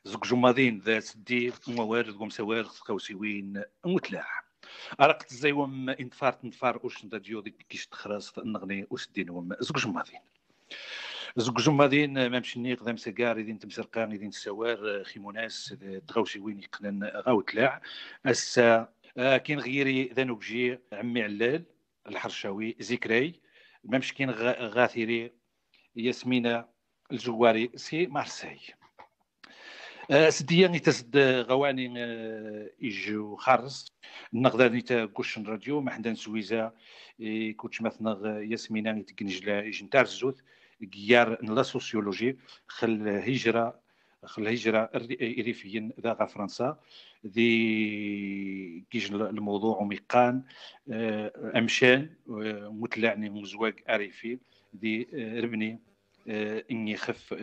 زوج جماضين ذا سدي موارد ومسوارد خوسيوين متلاح أرقت زيوم نفار وش نديو ديك كيش تخرص نغني وسدينهم زوج جماضين زوج جماضين ما مشني قدام سكار يدين تمسرقان يدين السوار خيموناس تغوسيوين يقنن غاوتلاع السا كاين غيري ذا نوبجي عمي علال الحرشاوي ذكري ما مش كاين غاثيري ياسمينة الجواري سي مارسي سديا نتسد غواني يجو خارس نقدر نتا كوشن راديو ما حدا نسويزا كنت مثلا ياسمينة نتكنجلا يجنتار الزوت كيار لا سوسيولوجي خل هجرة إريفيين ذا فرنسا ذي كيج الموضوع ميقان أمشان متلعني مزواج أريفي ذي ربني إني خف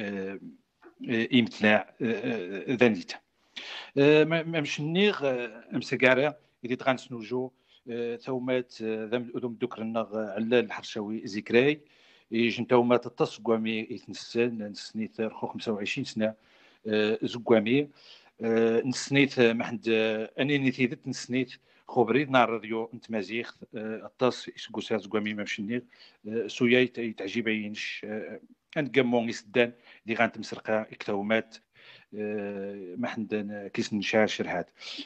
يمتلاع ذانيتا مش النيغ امسكارا إذا تغانس نوجو ثومات ذم الأدم دكرنا على الحرشاوي ذكراي جنتومات التصقوامي يتنسل نسنيت 25 سنة زقوامي نسنيت محد أني نتيذت نسنيت خبريد نار راديو نتمازيخ الطاس يسقوسات زقوامي ما مشنيغ سويا تعجيبينش نقمون يسدان دي غانت مسرقة اكتومات ما حندن كيس نشاشر هاد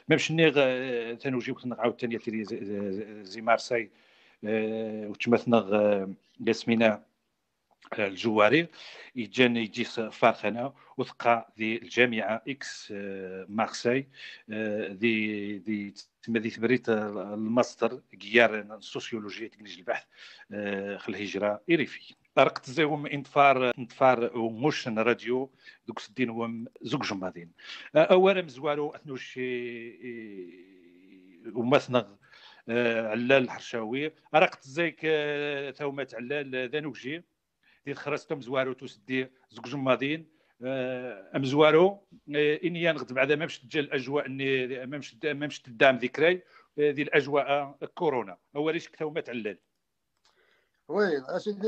ما مشنيغ تنوجي وقت نقعاو الثانية تيري زي مارساي وتمثنغ ياسمينة الجواري يجي فارخنا وثقة ذي الجامعة إكس مارساي ذي تمدي ثبريت الماستر جيار سوسيولوجيا تكنيج البحث خل الهجرة إريفي طرقت زيهم انتفار ومش راديو دوك سدين هم زوج جماضين اولا مزوارو اثنوش ومثنغ علال الحرشاوي رقت زيك ثومات علال ذانوجي دي خرجتهم زوارو تسدي زوج جماضين امزوارو اني نغد بعدا ما مش تجي الاجواء اني ما مش تدام ذكري ذي الاجواء كورونا اوليش ثومات علال وي اسيدي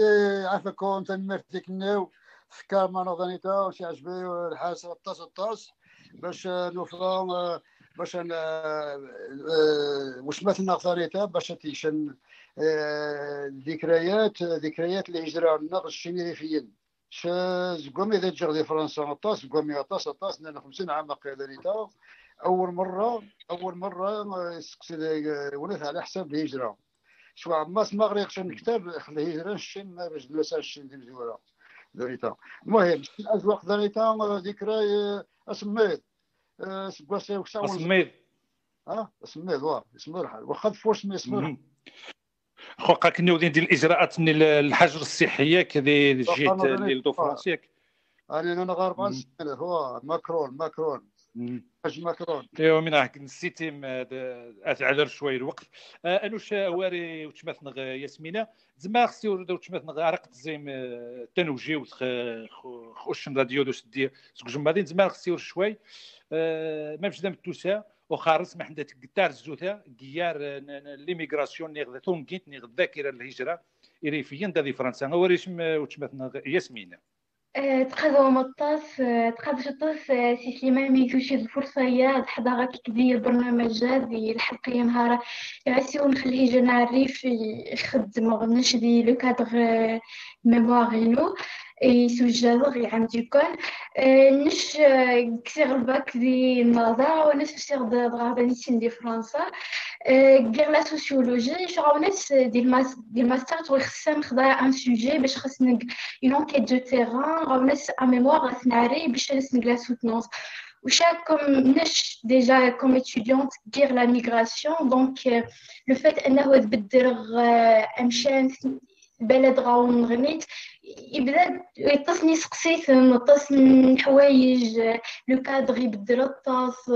عافاكم تنمرتك الناو فكار ما نظنيتا وشي عجبي الحاسه الطاس باش نوفرا باش واش مثلنا ثانيتا باش تيشن ذكريات اللي هجرة الناس الشينيفيين زقومي ذا تجغدي فرنسا طاس زقومي طاس لنا 50 عام قيادانيتا اول مره سقسي ولات على حساب الهجره شو عماس ما غريقش الكتاب الهجره الشين ما باش نسى الشين دي مزوره ذريتا المهم الازواق ذريتا ذكرى اسميت سكواسي وكسا اسميت اسميت اسمو الحال واخا فوش ما اسمو خوقا كنيو ديال الاجراءات الحجر الصحيه كذي جيت للدو فرنسيك انا غير 4 سنين هو ماكرون حاج ماكرون ايوا من هاك نسيتي اتعذر شويه الوقت انوش واري وتمثنغ ياسمينه زعما خصي وتمثنغ عرقت زيم تنوجي وخش راديو دوس دي زوج جمادين زعما خصي شوي ما مش دام توسا وخارس ما حدا تقتار الزوثا ديار ليميغراسيون نيغ تونكيت نيغ الذاكره الهجره إريفيين دادي فرنسا وريش وتمثنا ياسمين تقدم الطاس سي سليمان ميتوشي الفرصة يا حدا كدير برنامج هذه الحلقية نهار يعسيو نخليه جنا الريف يخدم غنش دي لو كادغ ميموارينو يسجلوا غي عندي كون نش كثير الباك دي النظر ونش كثير دغابانيسين دي فرنسا غير لا سوسيولوجي شغونس دي الماستر وخصنا نخدع ان سوجي باش خصنا une enquête de terrain غونس ا ميموار غنعري باش نسنق لا سوتنونس وشاكم نش déjà comme étudiante غير la migration donc le fait انه تبدل امشان بلد غاون غنيت يبدا يتصني سقسيت نتصن حوايج لو كادغ يبدل الطاس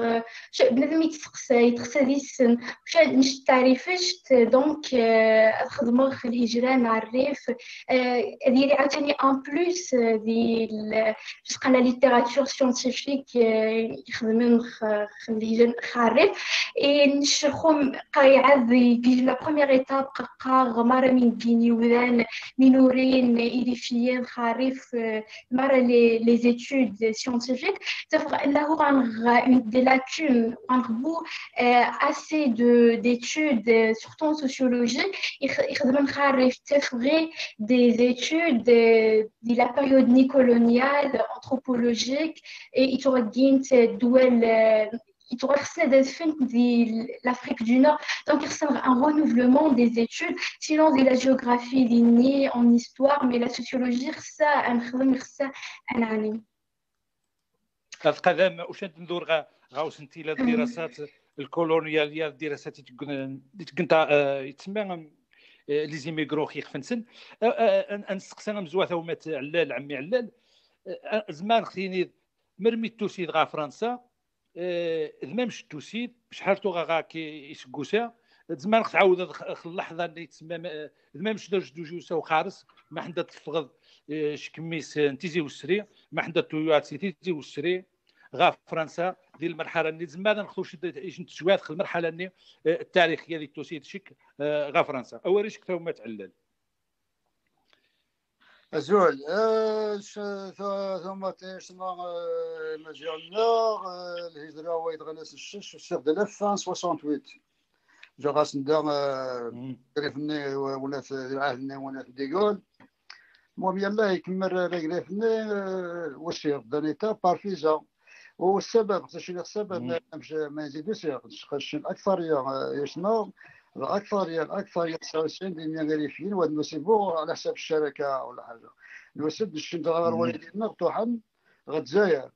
بنادم يتسقسى دي السن واش نش تعريفش دونك خدمه في الهجره مع الريف ديالي عاوتاني ان بلوس ديال جوسكا لا ليتيراتور سيانتيفيك يخدمون في الهجره مع الريف نشخم قايعه دي لا بروميير ايتاب قا غماره من كيني وذان مينورين ريفيين خريف مرة لي زيتود سيونتيفيك تفرق انه غنغ دي لاكون غنغبو اسي d'études surtout en sociologie يخدم خريف تفغي des études de la période néocoloniale anthropologique et يتوقين دول يتوخصنا داز فين ديال l'Afrique du Nord donc il ressemble un renouvellement des études sinon de la géographie lignée en histoire mais la sociologie خصها نخدم خصها اناني هذا قدام واش ندور غاوسنتي الى الدراسات الكولونياليه الدراسات اللي كنت يتسمى لي زيميغرو خي خفنسن نسقسنا مزوات ومات علال عمي علال زمان ختيني مرمي التوسيد غا فرنسا زمان مش التوسيد بشحال تو غا كي يسقوسا زمان تعاود اللحظه اللي تسمى زمان مش درج دوجوسا وخارس ما حدا تفقد شكميس نتيزي والسري ما حدا توياتي تيزي والسري غا فرنسا ديال المرحله اللي زمان نخدوش نتجواد في المرحله اللي التاريخيه ديال التوسيد شك غا فرنسا اوريش كثر ما تعلل أزول ثم تسمى مجالنا الهجرة ويدغنس الشش الشيخ de 1968 جو غاس ندام كريفني ولا في العهد ولا في ديغول المهم يلا يكمل ريغريفني والشيخ دانيتا بارفيزا والسبب شنو السبب ما يزيدوش خاص الأكثرية يشنو الأكثرية 99% غريفين ونسيبو على حساب الشركة ولا حاجة نوسد الشنط غير والدينا طحن غتزاير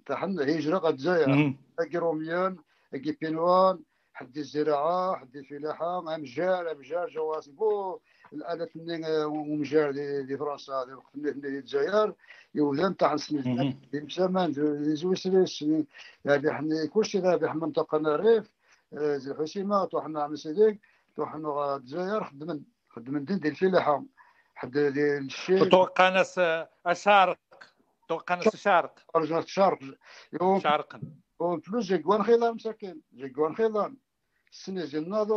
طحن هجرة غتزاير كيروميان كي بينوان حدي الزراعة حدي الفلاحة أمجار جواز بو الآلة ومجار دي فرنسا دي وقت اللي الجزائر يوذن طحن سنين بمسامان زويسريس يعني حنا كلشي رابح منطقة ريف زي الحسيمة طحنا عم سيديك طحنا الجزائر خدمن دين الفلاحة حد ديال الشيء توقع ناس أشارق توقع ناس شارق رجعت شارق يوم شارقا وفلوس جيكوان خيضان مساكين جيكوان خيضان السنة زي الناضو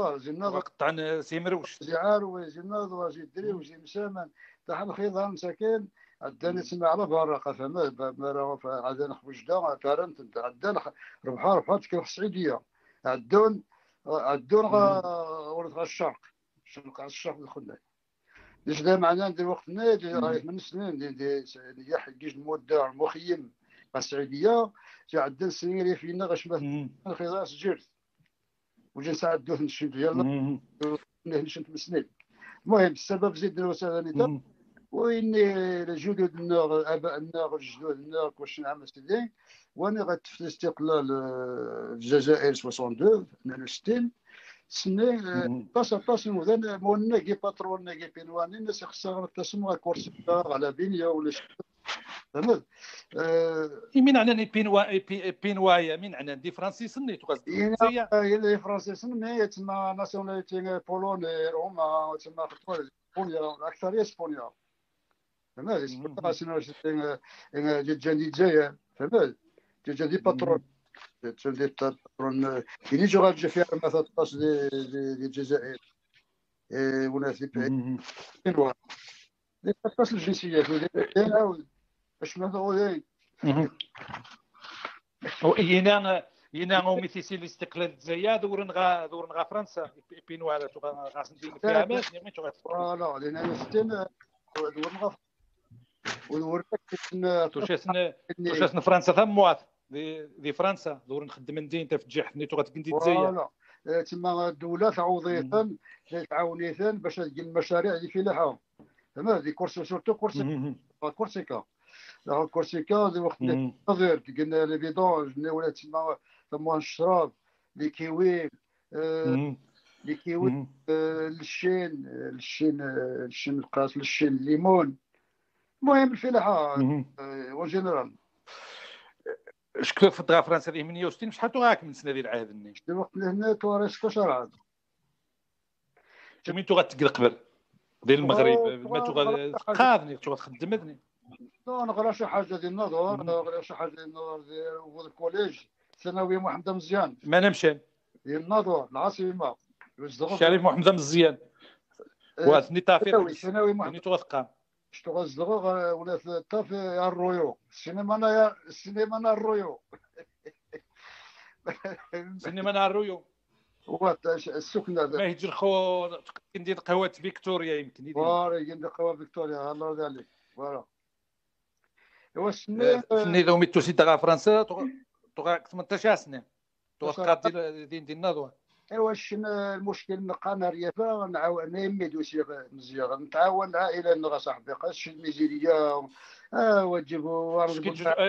وقت عن سيمروش زي عارو زي الناضو زي الدري وزي مسامان طحن خيضان مساكين عداني تسمع على برا فما عدنا خبجدا كارنت عدنا ربحا تكون السعودية عدون ولد الشرق الشرق الخلاني ليش ده معناه دي وقت نادي من سنين دي يحيى جيش المودع المخيم السعوديه جا عندنا سنين فينا غشمه الخلاص جرت وجا ساعد دوث نشد يلا نشد سنين المهم السبب زيد الوسائل وإني الجدود النار اباء النار الجدود النار واش نعمل سيدي وانا غتفت الاستقلال الجزائر 62 سنة طاس وذن مونا كي باترون كي بينواني الناس خصها تسمى كورس على بنيه ولا شي فهمت مين عناني بينوايا مين عنا دي فرنسي سني تقصد هي فرنسي سني تسمى ناسيوناليتي بولوني روما تسمى بوليا الاكثريه اسبانيا فهمت ناسيوناليتي جاندي الجزائر فهمت جاندي باترون تولي باترون كي نيجي غنجي فيها مثلا طاس دي الجزائر وناس دي بينوا دي طاس الجنسيات باش ما هو ينا ميتيسي الاستقلال الجزائر دورن فرنسا بينوا على غاسندي فيها مات نيمي تو فوالا لان ستين دورن توشاسن فرنسا ثموات دي فرنسا دور نخدم ندين تفجح نيتو غتكندي الجزائر تما الدوله تعوضيثن تعاونيثن باش تجي المشاريع اللي في لها تما دي كورس سورتو كورسيكا كورسيكا دي وقت نظر قلنا لي بيدونج ولا تما ثم الشراب لي كيوي الشين القاس الشين الليمون المهم الفلاحه اون جينيرال شكون في دغا فرنسا ديال 68 شحال توغاك من سنه ديال العهد ني الوقت اللي هنا تواري 16 عام مين تو غتقل قبل ديال المغرب ما تو غتقادني تو غتخدمني لا نقرا شي حاجه ديال النظر نقرا شي حاجه ديال النظر ديال الكوليج ثانوي محمد مزيان ما نمشي ديال النظر العاصمه شريف محمد مزيان واثني طافي ثانوي محمد تو غتقام شتو غزلغو ولا في الرويو السينما نا الرويو سينما نهار الرويو هو السكنة ما يجي الخو كندير قهوه فيكتوريا يمكن يدير فوالا يندق قهوة فيكتوريا الله يرضي عليك فوالا ايوا السنة فني لو ميتو سي تاع فرنسا توغا 18 سنه توغا دين النضوه. ايوا شنو المشكل نلقى ريافه نعاون نيمي دوسي مزيان نتعاون العائله نغا صاحبي قاش الميزيريه وجبوا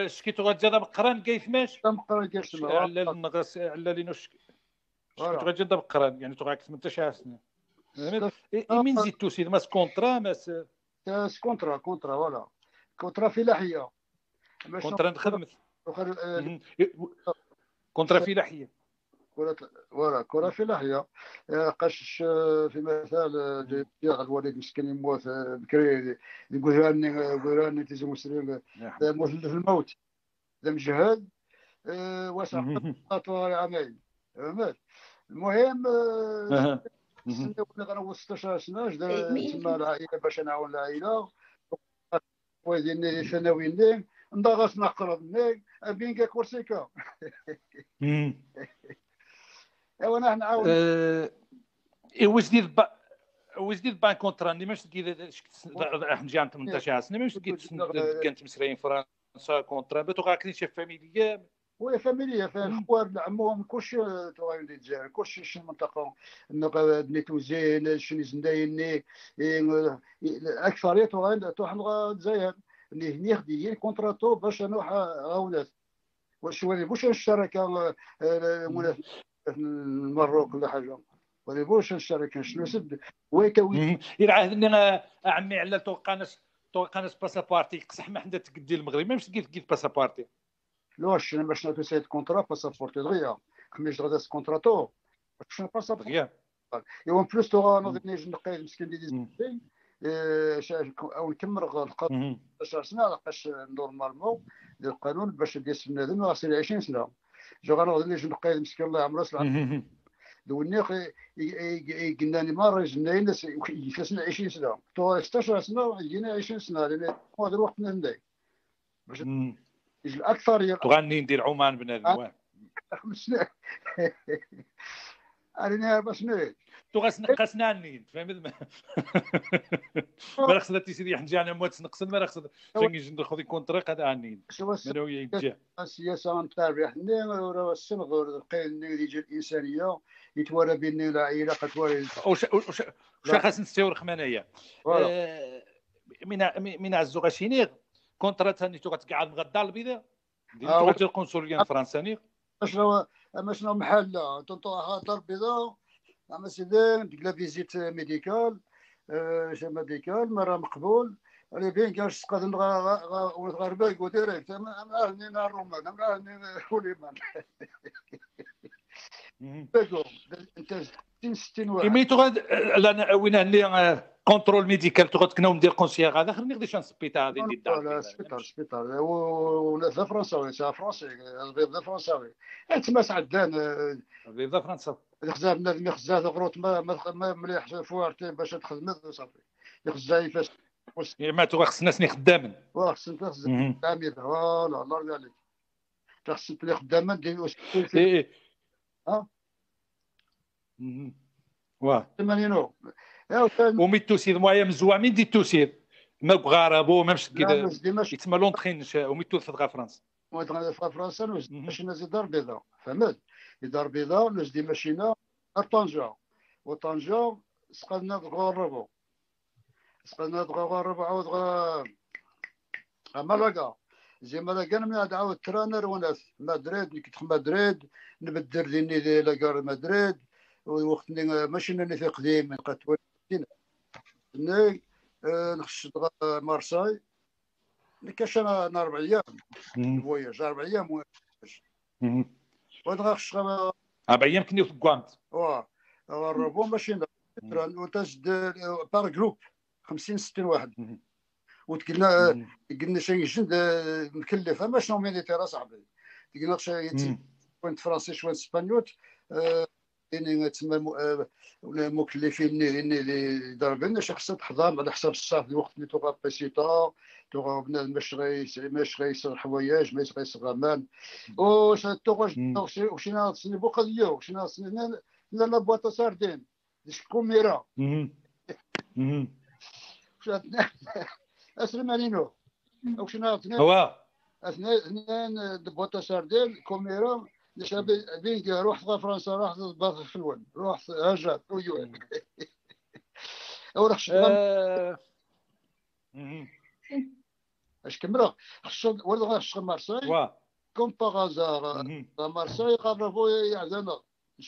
شكي توغا تزاد بقران كيفماش مقرا كاش على النغاس على لينو شكي توغا تزاد بقران يعني توغا 18 سنه من زيدتو سي ماس كونطرا ماس كونترا فوالا كونترا فلاحيه كونطرا نخدمت كونطرا فلاحيه فوالا كرة فلاحية قاش في مثال جاي الوالد مسكين يموت بكري يقول راني تيزي مسلم موت في الموت ذا مجهد واسع طوال عامين فهمت المهم السنة اللي غنوصل 16 سنة تما العائلة باش نعاون العائلة ويديني ثانويين ندغس نقرب ني بين كا كورسيكا ايوا نحن نعاون واش دير بان كونترا اللي ماش نجي عند 18 سنه ماش كانت مسرين فرنسا كونترا بتوقع كاين شي فاميليا وي فاميليا فالخوار عمهم كلشي توغا ندير الجزائر كلشي شي منطقه بنيتو زين شني زندايني الاكثريه توغا الجزائر اللي هني كونتراتو باش نروح غاونات واش واش الشركه المروك ولا حاجه ولا بوش الشركه شنو سد ويكوي الى عهدني عمي على توقعناش باسابارتي قصح ما حدا تقدي المغرب ما مش قلت باسابارتي لوش باش نعطي سيد كونترا باسابورتي دغيا خميس غدا كونتراتو شنو باسابورتي دغيا اون بلوس تو نوض نيجي نقي مسكين ديال او نكمل القانون 16 سنه لقاش نورمالمون القانون باش ديال بنادم غاسل 20 سنه جو غنوض نيجي نقي مسكين الله يعمرو سلعه دوني قلنا مره جناين 20 سنه تو 16 سنه جينا 20 سنه لان هذا الوقت ندي باش يجي الاكثر تغني ندير عمان بنادم 5 سنين علينا باش نيت تغاس نقصنا عني فهمت ما خصنا تيسيدي حنجي انا موت نقص ما خصنا نجي ندخل كونترا هذا عني انا ويا السياسه نتاع ريحني ورا السنغ القيل ديال الانسانيه يتوالى بين العائله قتوالى واش خاص نستور خمانيه من الزغاشينيغ كونترا ثاني تقعد مغدا البيضاء ديال القنصليه الفرنسيه شنو محل تنطوها دار البيضاء اما سيدي ديك لا فيزيت ميديكال ميديكال مره مقبول اللي بين كاش سقط الغربه يقول ديريكت انا هنا الرومان انا هنا خوليمان بيكو انت 60 واحد مي تغاد لا وين هني كونترول ميديكال تغاد كنا ندير كونسيير هذا خليني غادي نسبيتا هذه اللي دار سبيطار ولا فرنساوي تاع فرنسي البيض فرنساوي تما سعدان البيض فرنسا الخزان بنادم خزان غروت ما مليح فوارتي باش تخدم صافي يخزاي فاش ما تو خصنا سني خدامين خصنا خدام عامل فوالا الله يرضي عليك خصنا تلي خدامه دير ها واه 80 وميتو سيد مويا مزوع من دي توسيد ما بغاربو ما مش كده يتما لونطرين وميتو في فرنسا في فرنسا باش نزيد دار بيضاء فهمت دار بيضاء نزدي ماشينا طنجة وطنجة سقنا تغربوا عاود مالاكا زي مالاكا من عاد عاود ترانر وناس مدريد كنت مدريد نبدل لي لاكار مدريد وقت ماشي انني في قديم قد ني نخش مارساي كاش انا 4 ايام فواياج 4 ايام ودغاش 4 ايام كني في كوانت الربو ماشي وتجد بار جروب 50 60 واحد قلنا شي جند مكلفه ما شنو ميليتير صاحبي قلنا شي شويه فرنسي شويه اسبانيول يعني تسمى المكلفين اللي ضربنا خصها تحضر على حساب الصاف الوقت اللي تبقى بسيطه تبقى بنادم مش غيصير حوايج ما يغيصير غمان واش توغش وش ناس بوقا ديو وش ناس لا بواطه ساردين شكون ميرا اسلمانينو وش ناس هو اثنين بواطه ساردين كوميرا بين روح فرنسا راح تضبط في الون روح هجر ويوان او راح شغل اش كمرا خصو ولا غنشغل مارساي كوم باغازار مارساي قربوا يعزنا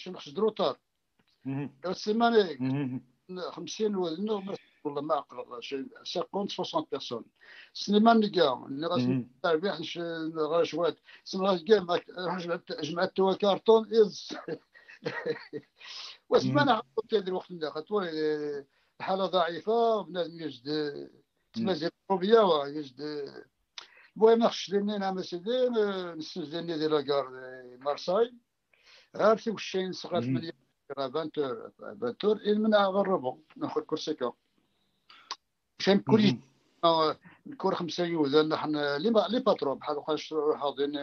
نشدرو طار السيمانه 50 والله ما عقل 50 60 بيرسون سليمان نلقى اللي غاس تربيح غاشوات سليمان نلقى جمعت توا كارطون از واسمان عقلت هذا الوقت اللي خاطر الحاله ضعيفه بنادم يجد تمازال فوبيا يجد المهم خش لنا انا سيدي نستنى ديال لاكار مارساي عرفتي واش شي نسقى 8 20 المنع غربوا ناخذ كورسيكا شام كل الكور 5 يوزا نحن لي باترون بحال واش حاضرين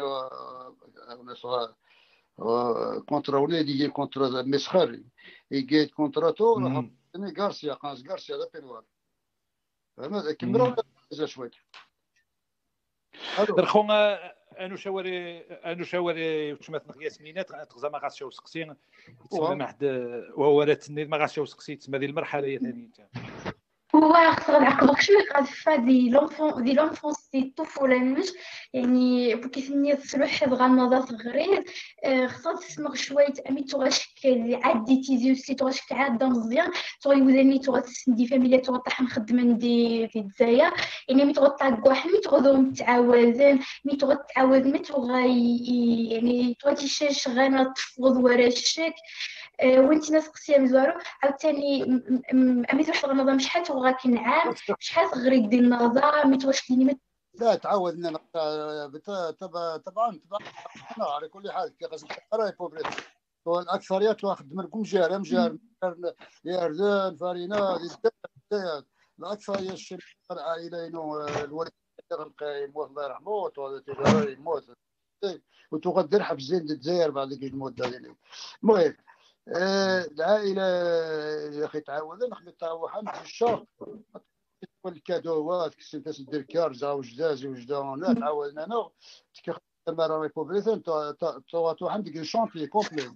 كونترا ولادي كونترا مسخري يجي كونتراتو راح غارسيا قاس غارسيا لا بينوار هذا كمروا شويه رخو انو شاوري واش ما ياسمينات تغزا ما غاسش وسقسي تسمى ما حد وهو راه تني ما غاسش وسقسي تسمى ديال المرحله ثانيه هو خصك نعقلك شويه غادفه دي لونفونس دي الطفوله نمش يعني بكيتني تسلوح غنضات غريب خصك تسمع شويه امي تغشكل عادي تيزي وسي تغشك عاده مزيان تغيوزني تغتسندي فاميليا تغطح نخدم ندي في الجزائر يعني مي تغطاك واحد مي تغدو متعاوزين مي تغتعاوز مي تغاي يعني تغتي شغاله تفوض ورا الشك وانت ناس قسيه مزوارو عاوتاني امي واحد النظام شحال تبغى كنعام شحال تغريد ديال النظام مي توش لي لا تعودنا طبعا على كل حال كي غادي تقراي بوبريت والاكثريه تخدم لكم مجار ياردان فارينا الاكثريه الشيء العائلين الوالد القايم الله يرحمه وتوالد يموت وتقدر حب زين الجزائر بعد ذيك المده ديالي المهم العائله يا اخي تعاودنا نخدم تاوحنا في الشهر الكادوات كنت تسدر كارزه وجداز وجدان لا تعاودنا انا تمارا ريبوبليكان تو عندك شونتي كومبلي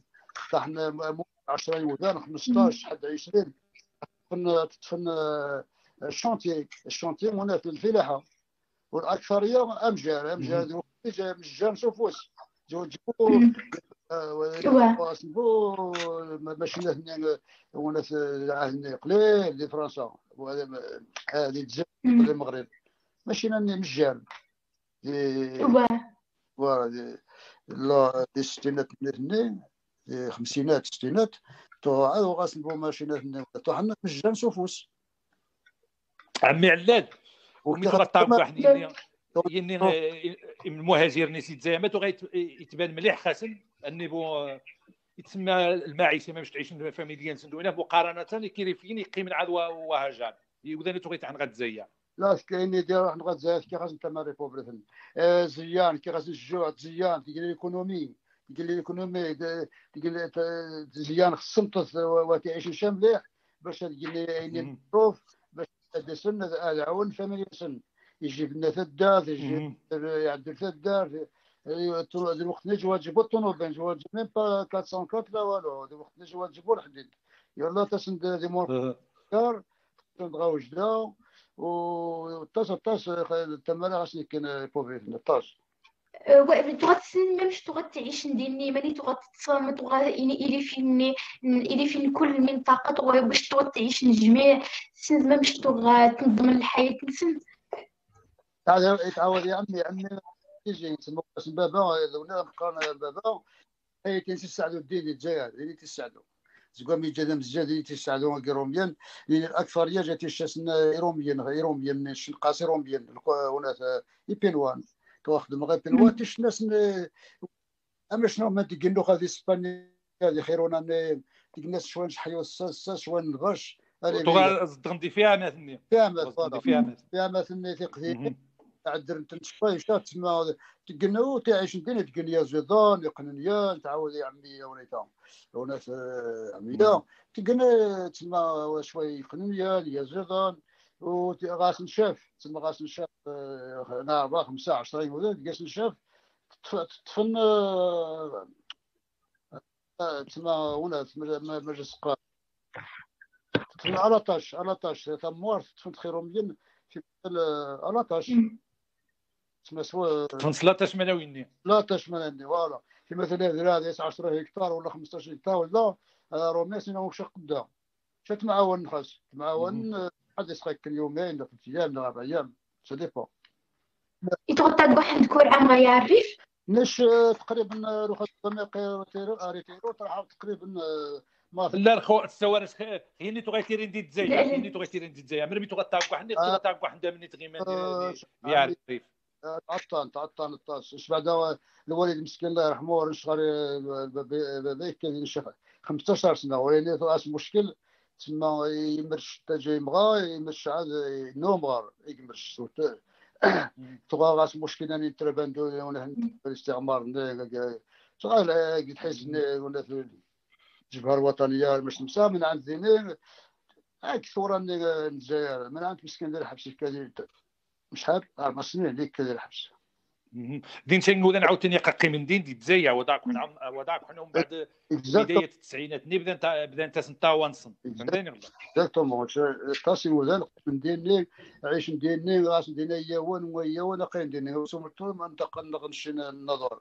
تاع 10 يودان 15 حتى 20 تفن الشونتي هنا في الفلاحه والاكثريه امجار جاي من الجام سوفوس جيبوا واسبو ماشي هنا في قليل دي فرنسا وهذا هذه الجزائر المغرب ماشي من الجام لا دي الستينات دي خمسينات ستينات تو عاد غاسنبو ماشينا تو حنا في الجام سوفوس عمي علاد ومي تغطى واحد يعني المهاجر نسيت زعما تو غيتبان مليح خاصن النيفو يتسمى المعيشه ما باش تعيش فاميليا سندوينا مقارنه كيريفين يقيم مع وهجان يوداني تو غيتعن غد زيا لا كاين يدير واحد غد زيا كي غاز نتما ريبوبليكان زيان كي غاز الجوع زيان كي الايكونومي تقول زيان خصمت وتعيش شام مليح باش تقول لي عيني بروف باش هذا سن هذا عون فاميليا سن يجيب لنا ثدار يجيب يعدل ثدار الوقت نجوا تجيبوا الطوموبيل جوا ميم با 404 لا والو الوقت نجوا تجيبوا الحديد يلا تسند دي مور كار تبغاو جدا و طاس تمالا غاسني كاين بوفي طاس تغتسن ميمش تغتعيش نديني ماني تغتصم إلي فين كل منطقة تغا باش تغتعيش الجميع سن ميمش تغا تنظم الحياة نسن يتعاود يا عمي تيجي تسمى بابا ولا بقانا بابا هي تنساعدوا الدين الجزائر اللي تساعدوا زكوا مي جا مزيان اللي تساعدوا روميان اللي الاكثريه جات الشاسنا روميان القاسي روميان هنا يبينوان تاخذ غير بينوان تيش ناس اما شنو ما تقنوا هذه اسبانيا هذه خيرونا ديك الناس شويه نحيوا الساس شويه نغش تغندي فيها مثني فيها مثني تقدير تعذر شويه شات تسمى تقنو تعيش الدنيا تقنيا زيدان يقننيا تعاود يا عمي وليتا وناس عمية تقنا تسمى شويه يقننيا يا زيدان وغاس نشاف تسمى غاس نشاف انا 4 5 10 ولاد غاس نشاف تفن تسمى هنا مجلس قائد تفن على طاش تموار تفن خيروميين في على طاش تسمى سوا تفن 13 ملاويني 13 ملاويني فوالا في مثلا هذا 10 هكتار ولا 15 هكتار ولا روميس هنا واش قدام تمعاون خاص تمعاون حد يسقيك يومين ولا 3 ايام ولا 4 ايام سا ديبون يتغطى واحد كور ما يعرف نش تقريبا لو اريتيرو طرح تقريبا ما لا الخو السوارس هيني تغيتيرين دي تزايا هيني تغيتيرين دي تزايا مرمي تغطى واحد تغطى واحد مني تغيمان يعرف تعطان الطاس اش بعد الوالد مسكين الله يرحمه نشغل بابيك كان شيخ 15 سنه ولكن راس مشكل تما يمرش تاجي مغا يمرش عاد نوم غار يمرش صوت تبغى راس مشكل اني تربندو ولا الاستعمار شغال قد حيز ولا في الجبهه الوطنيه مش مسا من عند زينين هاك صوره الجزائر من عند مسكين ديال الحبس كذا مش حاب 4 سنين هذيك كذا الحبس دين تنقول انا عاوتاني قاقي من دين دي تزايا وضعك حنا من بعد بدايه التسعينات بدا انت سنتا وانصن فهمتني والله اكزاكتومون تاسي وذلك من ديني عيش ديني راس ديني يوان ويوان قين ديني وسمرتو منطقه نغنشن النظر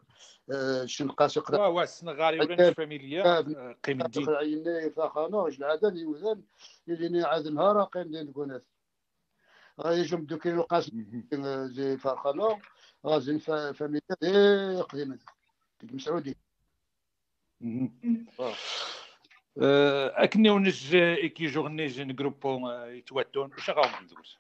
شن قاسي قرا وا السنغالي ولا فاميليا قيم الدين عيني فخانه العدد يوزن يجيني عاد نهار قين دين كونات غيجم دوكين القاسم زي فرخانه غازين فاميليا قديمه ديك مسعودي اكني ونج كي جورني جن جروبو يتواتون واش غاهم ندوز